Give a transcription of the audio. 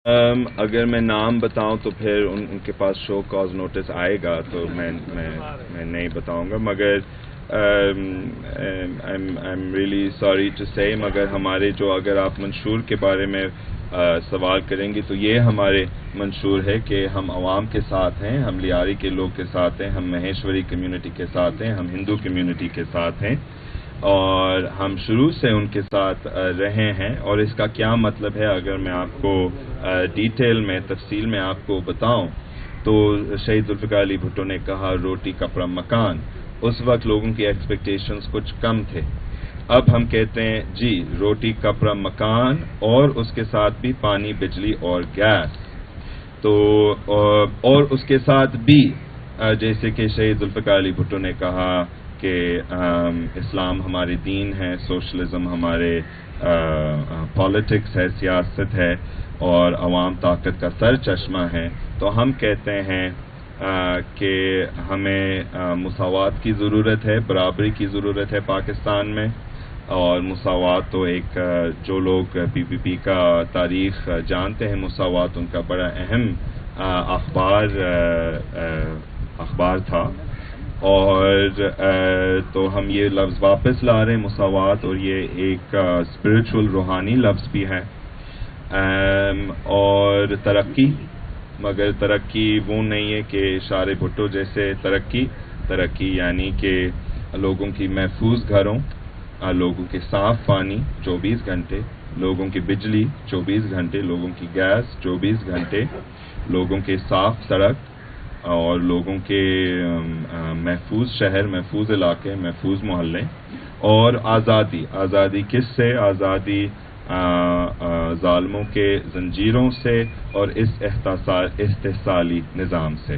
اگر میں نام بتاؤں تو پھر ان کے پاس شو کاز نوٹس آئے گا، تو میں نہیں بتاؤں گا، مگر I'm really sorry to say، مگر ہمارے جو اگر آپ منشور کے بارے میں سوال کریں گے تو یہ ہمارے منشور ہے کہ ہم عوام کے ساتھ ہیں، ہم لیاری کے لوگ کے ساتھ ہیں، ہم مہیشوری کمیونٹی کے ساتھ ہیں، ہم ہندو کمیونٹی کے ساتھ ہیں، اور ہم شروع سے ان کے ساتھ رہے ہیں۔ اور اس کا کیا مطلب ہے اگر میں آپ کو ڈیٹیل میں تفصیل میں آپ کو بتاؤں تو شہید ذوالفقار علی بھٹو نے کہا روٹی کپڑا مکان، اس وقت لوگوں کی ایکسپیکٹیشنز کچھ کم تھے، اب ہم کہتے ہیں جی روٹی کپڑا مکان اور اس کے ساتھ بھی پانی بجلی اور گیس، تو اور اس کے ساتھ بھی جیسے کہ شہید ذوالفقار علی بھٹو نے کہا کہ اسلام ہمارے دین ہے، سوشلزم ہمارے پالیٹکس ہے، سیاست ہے، اور عوام طاقت کا سر چشمہ ہے، تو ہم کہتے ہیں کہ ہمیں مساوات کی ضرورت ہے، برابری کی ضرورت ہے پاکستان میں، اور مساوات تو ایک جو لوگ پی پی پی کا تاریخ جانتے ہیں، مساوات ان کا بڑا اہم اخبار تھا، اور تو ہم یہ لفظ واپس لا رہے ہیں مساوات، اور یہ ایک اسپرچول روحانی لفظ بھی ہے، اور ترقی، مگر ترقی وہ نہیں ہے کہ اشارے بھٹو جیسے ترقی یعنی کہ لوگوں کی محفوظ گھروں، لوگوں کے صاف پانی 24 گھنٹے، لوگوں کی بجلی 24 گھنٹے، لوگوں کی گیس 24 گھنٹے، لوگوں کے صاف سڑک، اور لوگوں کے محفوظ شہر، محفوظ علاقے، محفوظ محلے، اور آزادی کس سے؟ آزادی ظالموں کے زنجیروں سے اور اس استحصالی نظام سے۔